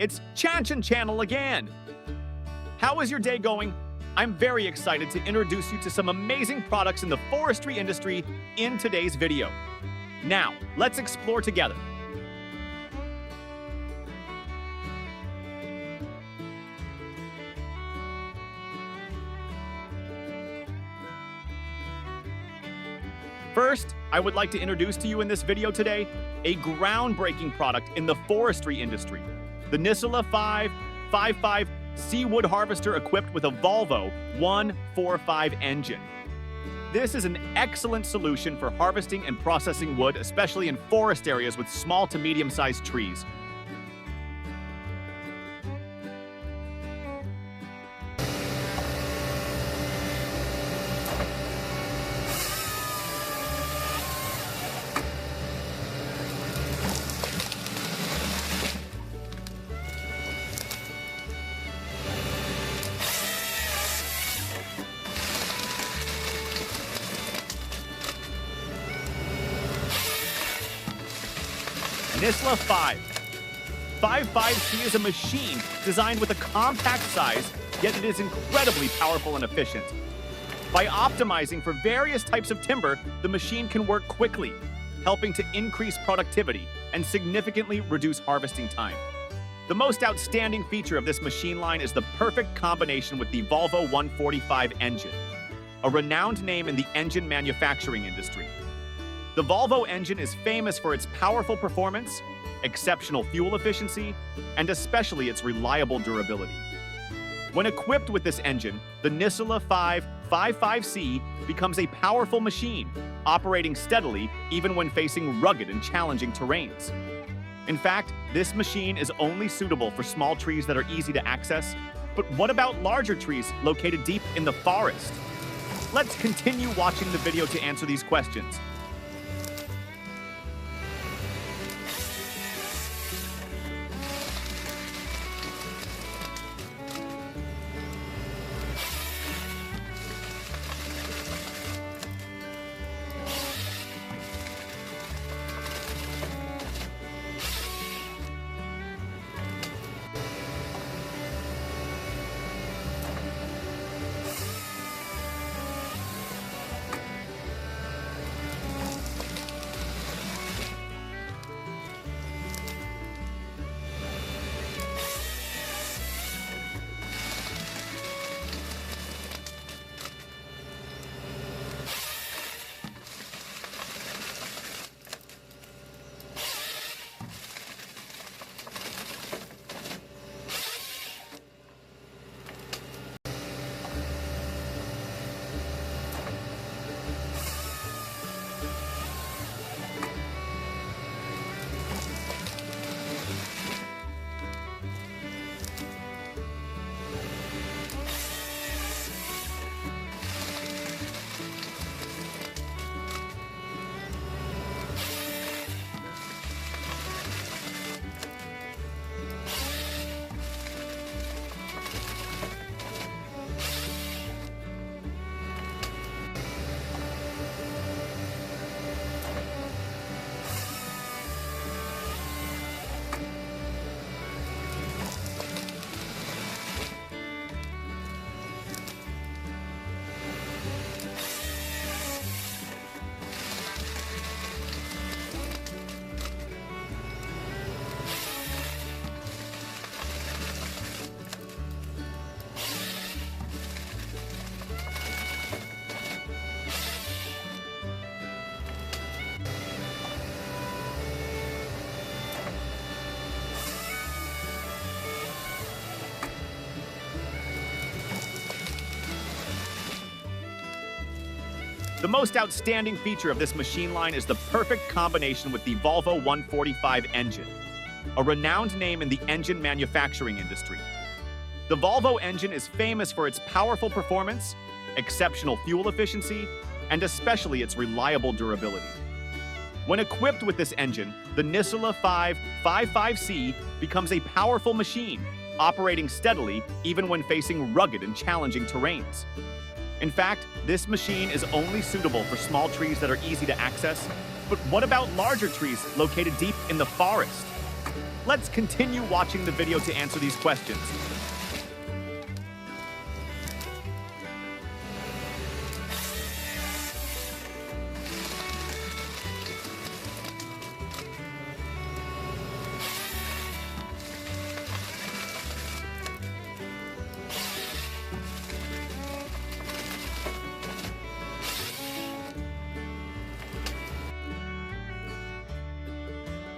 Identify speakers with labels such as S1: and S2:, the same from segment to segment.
S1: It's Chanchin Channel again! How is your day going? I'm very excited to introduce you to some amazing products in the forestry industry in today's video. Now, let's explore together. First, I would like to introduce to you in this video today a groundbreaking product in the forestry industry, the Nisula 555C wood harvester equipped with a Volvo 145 engine. This is an excellent solution for harvesting and processing wood, especially in forest areas with small to medium-sized trees. Nisula 55C is a machine designed with a compact size, yet it is incredibly powerful and efficient. By optimizing for various types of timber, the machine can work quickly, helping to increase productivity and significantly reduce harvesting time. The most outstanding feature of this machine line is the perfect combination with the Volvo 145 engine, a renowned name in the engine manufacturing industry. The Volvo engine is famous for its powerful performance, exceptional fuel efficiency, and especially its reliable durability. When equipped with this engine, the Nisula 555C becomes a powerful machine, operating steadily even when facing rugged and challenging terrains. In fact, this machine is only suitable for small trees that are easy to access, but what about larger trees located deep in the forest? Let's continue watching the video to answer these questions. The most outstanding feature of this machine line is the perfect combination with the Volvo 145 engine, a renowned name in the engine manufacturing industry. The Volvo engine is famous for its powerful performance, exceptional fuel efficiency, and especially its reliable durability. When equipped with this engine, the Nisula 555C becomes a powerful machine, operating steadily even when facing rugged and challenging terrains. In fact, this machine is only suitable for small trees that are easy to access, but what about larger trees located deep in the forest? let's continue watching the video to answer these questions.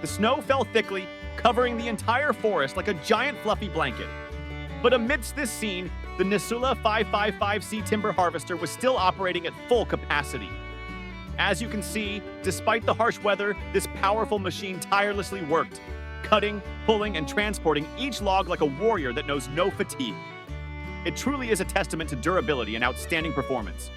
S1: The snow fell thickly, covering the entire forest like a giant fluffy blanket. But amidst this scene, the Nisula 555C timber harvester was still operating at full capacity. As you can see, despite the harsh weather, this powerful machine tirelessly worked, cutting, pulling, and transporting each log like a warrior that knows no fatigue. It truly is a testament to durability and outstanding performance.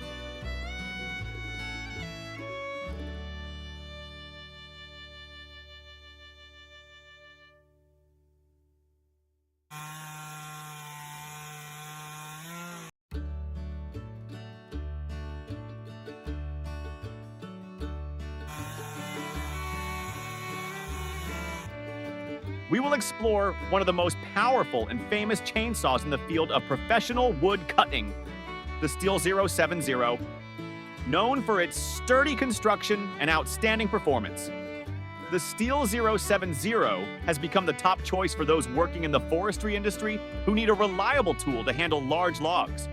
S1: We will explore one of the most powerful and famous chainsaws in the field of professional wood cutting, the Steel 070, known for its sturdy construction and outstanding performance. The Steel 070 has become the top choice for those working in the forestry industry who need a reliable tool to handle large logs.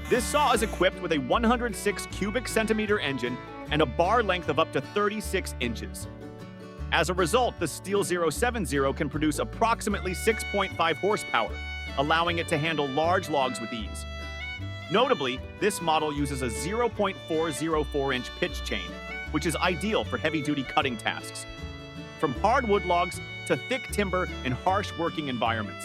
S1: This saw is equipped with a 106 cubic centimeter engine and a bar length of up to 36 inches. As a result, the Steel 070 can produce approximately 6.5 horsepower, allowing it to handle large logs with ease. Notably, this model uses a 0.404-inch pitch chain, which is ideal for heavy-duty cutting tasks, from hardwood logs to thick timber in harsh working environments.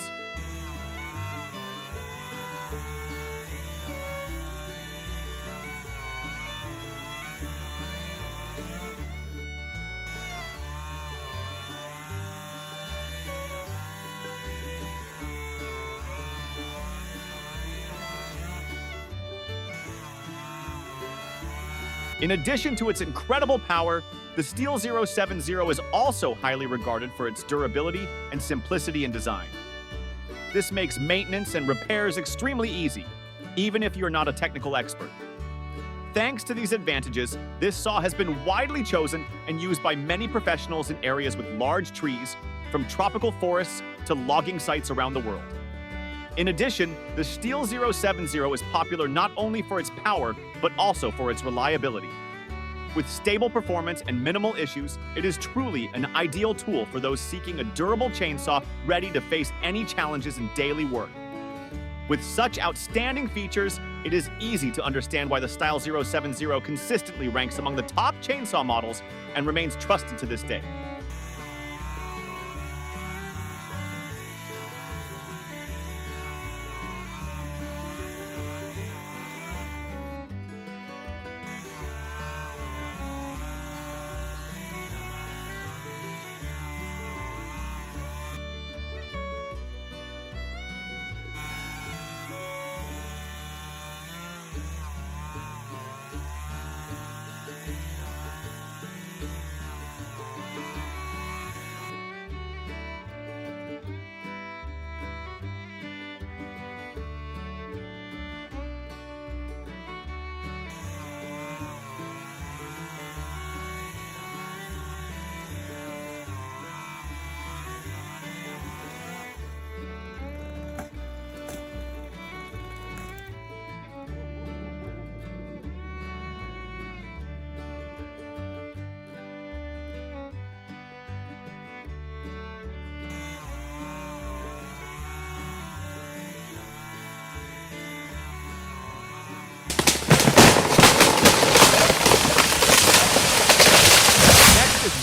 S1: In addition to its incredible power, the Steel 070 is also highly regarded for its durability and simplicity in design. This makes maintenance and repairs extremely easy, even if you're not a technical expert. Thanks to these advantages, this saw has been widely chosen and used by many professionals in areas with large trees, from tropical forests to logging sites around the world. In addition, the Steel 070 is popular not only for its power, but also for its reliability. With stable performance and minimal issues, it is truly an ideal tool for those seeking a durable chainsaw ready to face any challenges in daily work. With such outstanding features, it is easy to understand why the Style 070 consistently ranks among the top chainsaw models and remains trusted to this day.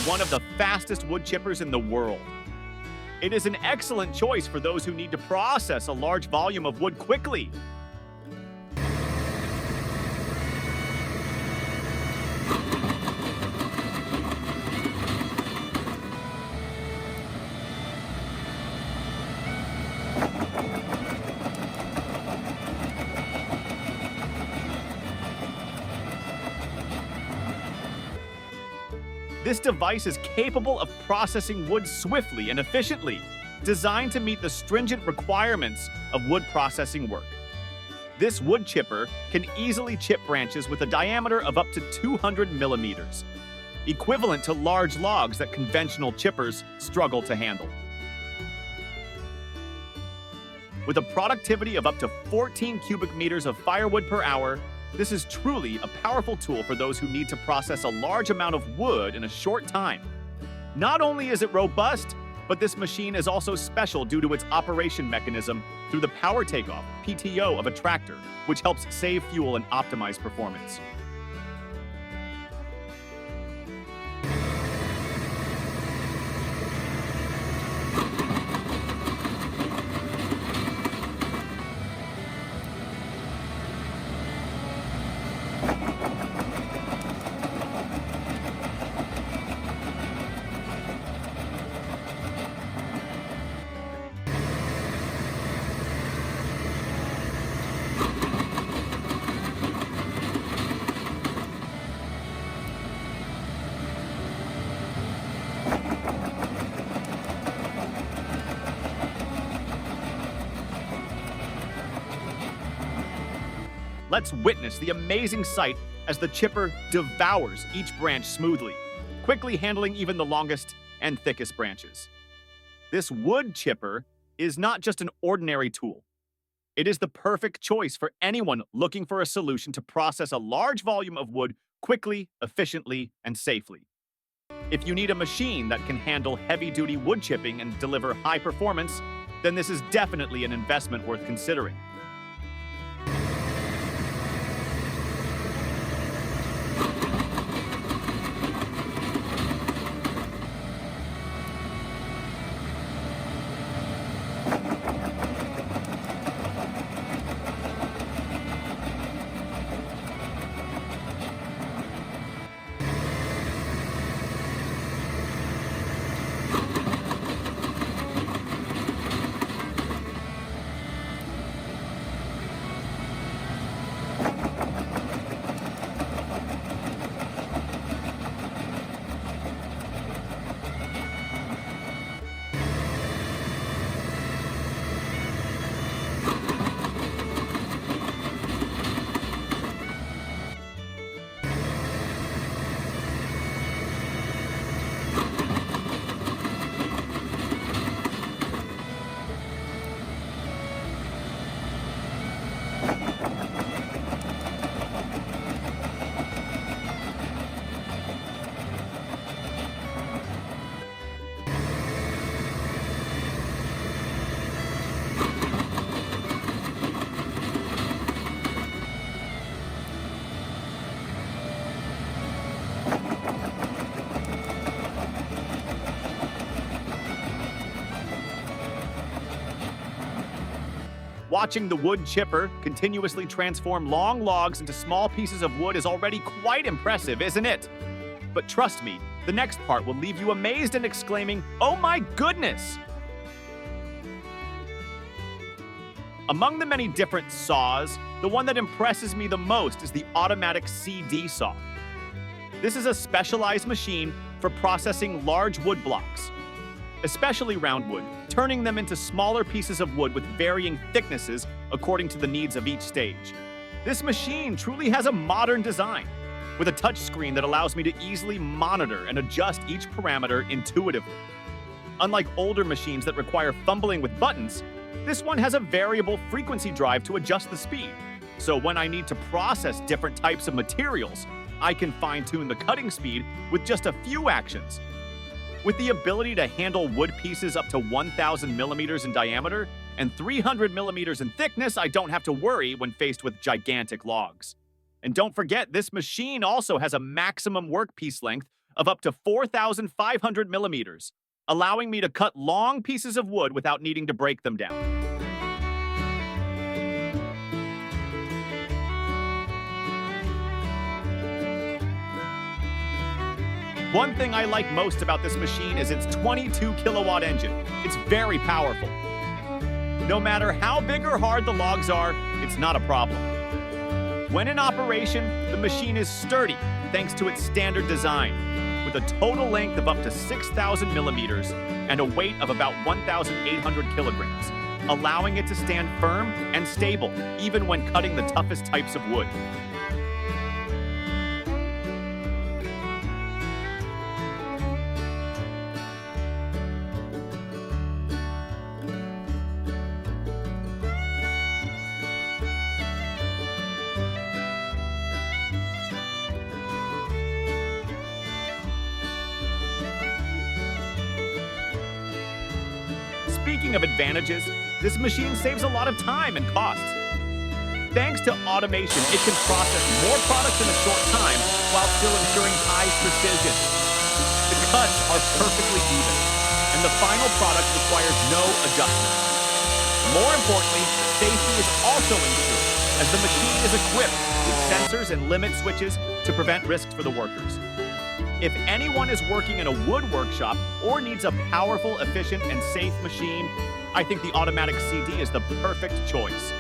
S1: One of the fastest wood chippers in the world. It is an excellent choice for those who need to process a large volume of wood quickly. This device is capable of processing wood swiftly and efficiently, designed to meet the stringent requirements of wood processing work. This wood chipper can easily chip branches with a diameter of up to 200 millimeters, equivalent to large logs that conventional chippers struggle to handle. With a productivity of up to 14 cubic meters of firewood per hour, this is truly a powerful tool for those who need to process a large amount of wood in a short time. Not only is it robust, but this machine is also special due to its operation mechanism through the power takeoff, PTO, of a tractor, which helps save fuel and optimize performance. Let's witness the amazing sight as the chipper devours each branch smoothly, quickly handling even the longest and thickest branches. This wood chipper is not just an ordinary tool. It is the perfect choice for anyone looking for a solution to process a large volume of wood quickly, efficiently, and safely. If you need a machine that can handle heavy-duty wood chipping and deliver high performance, then this is definitely an investment worth considering. Watching the wood chipper continuously transform long logs into small pieces of wood is already quite impressive, isn't it? But trust me, the next part will leave you amazed and exclaiming, "Oh my goodness!" Among the many different saws, the one that impresses me the most is the automatic CD saw. This is a specialized machine for processing large wood blocks, especially round wood, turning them into smaller pieces of wood with varying thicknesses according to the needs of each stage. This machine truly has a modern design, with a touchscreen that allows me to easily monitor and adjust each parameter intuitively. Unlike older machines that require fumbling with buttons, this one has a variable frequency drive to adjust the speed. So when I need to process different types of materials, I can fine-tune the cutting speed with just a few actions. With the ability to handle wood pieces up to 1,000 millimeters in diameter and 300 millimeters in thickness, I don't have to worry when faced with gigantic logs. And don't forget, this machine also has a maximum workpiece length of up to 4,500 millimeters, allowing me to cut long pieces of wood without needing to break them down. One thing I like most about this machine is its 22 kilowatt engine. It's very powerful. No matter how big or hard the logs are, it's not a problem. When in operation, the machine is sturdy thanks to its standard design, with a total length of up to 6,000 millimeters and a weight of about 1,800 kilograms, allowing it to stand firm and stable even when cutting the toughest types of wood. Speaking of advantages, this machine saves a lot of time and costs. Thanks to automation, it can process more products in a short time while still ensuring high precision. The cuts are perfectly even, and the final product requires no adjustment. More importantly, safety is also ensured, as the machine is equipped with sensors and limit switches to prevent risks for the workers. If anyone is working in a wood workshop or needs a powerful, efficient, and safe machine, I think the automatic CD is the perfect choice.